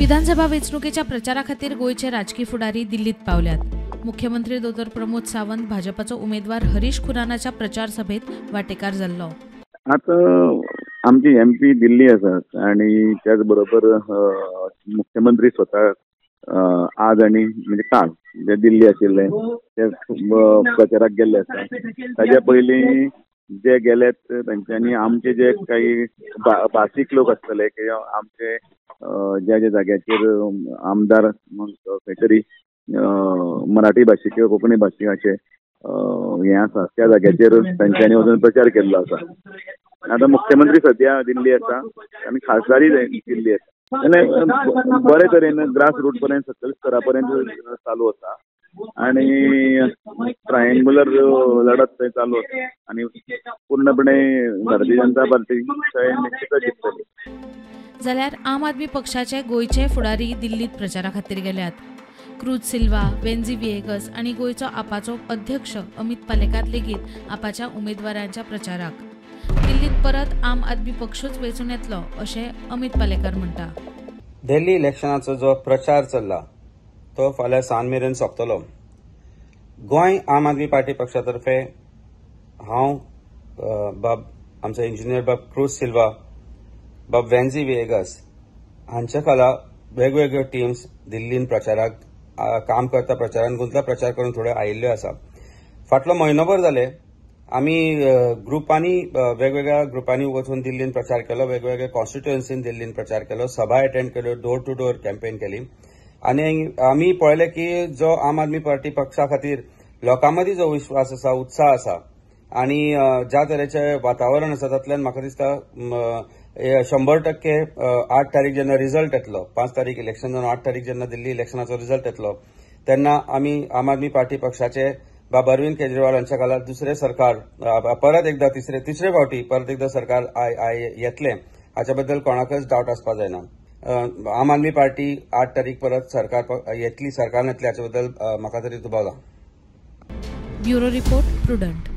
विधानसभा वेंचणुकेच्या प्रचाराखातीर गोयचे राजकीय फुडारी दिल्लीत पावल्यात। मुख्यमंत्री दोतोर प्रमोद सावंत भाजपाचो उमेदवार हरीश खुरानाच्या प्रचार सभेत वांटेकार जाल्लो। आता आमची एमपी दिल्ली आसात आणि त्याच बरोबर मुख्यमंत्री स्वतः आज आणि म्हणजे काल जे दिल्ली आशिल्ले ते प्रचाराक गेल्ले आसा। ताच्या पयलीं जे गेलेत तांच्यांनी आमचे जे काही भासीक लोक आसतले किंवा आमचे ज्या ज्या जाग्याचेर आमदार खंय तरी मराठी भाषिक किंवा कोंकणी भाशिकाचे हे आसा त्या जाग्याचेर तांच्यांनी वचून प्रचार केल्लो आसा। आता मुख्यमंत्री सध्या दिल्ली आसा आणि खासदारी दिल्ली आसा जाल्यार बरे तरेन ग्रास रूट पर्यंत सकयल स्तरा पर्यंत चालू आसा आणि ट्रायंगुलर लढत थंय चालू आसा आणि पूर्णपणे भारतीय जनता पार्टी निश्चितच जिखतली। जाल्यार आम आदमी पक्षाचे गोयचे फुडारी दिल्लीत प्रचारा खातीर गेल्यात। क्रूज सिल्वा, वेन्झी विएगस आणि गोयचो आपाचो अध्यक्ष अमित पालेकार लेगीत आपाच्या उमेदवारांच्या प्रचाराक दिल्लीत परत आम आदमी पक्षूच वेचून येतलो अशें अमित पालेकार म्हणटा। दिल्ली इलेक्शनाचो जो प्रचार चल्ला तो फाल्यां सांज मेरेन सोंपतलो। गोंय आम आदमी पार्टी पक्षातर्फे हांव बाब आमचो इंजिनियर बाब क्रूज सिल्वा, बाब वेन्झी विएगस हांचे खाला वेगवेगळ्यो टिम्स दिल्लीन प्रचाराक काम करता, प्रचारान गुंतला, प्रचार करून थोड्यो आयिल्ल्यो आसा। फाटलो म्हयनोभर जाले आमी ग्रुपांनी वेगवेगळ्या ग्रुपांनी वचून दिल्लीन प्रचार केलो, वेगवेगळ्या कॉन्स्टिट्युएन्सीन दिल्लीन प्रचार केलो, सभा अटेंड केल्यो, डोर टू डोर कॅम्पेन केली आणि आमी पळयलें की जो आम आदमी पार्टी पक्षा खातीर लोकां मदीं जो विश्वास आसा, उत्साह आसा आणि ज्या तरेचें वातावरण आसा तातूंतल्यान म्हाका दिसता 100% 8 तारीख जेन्ना रिजल्ट येतलो, 5 तारीख इलेक्शन जावन 8 तारीख जेन्ना दिल्ली इलेक्शनाचो रिजल्ट येतलो तेन्ना आमी आम आदमी पार्टी पक्षाचे बाबा अरविंद केजरीवाल हांच्या खाला दुसरे सरकार परत एकदा तिसरे फावटी परत एकदा सरकार येतले हाच्या बद्दल कोणाकच डावट आसपा जायना। आम आदमी पार्टी 8 तारीख परत सरकार येतली हाच्या बद्दल म्हाका तरी दुबाव आसा। Bureau report prudent.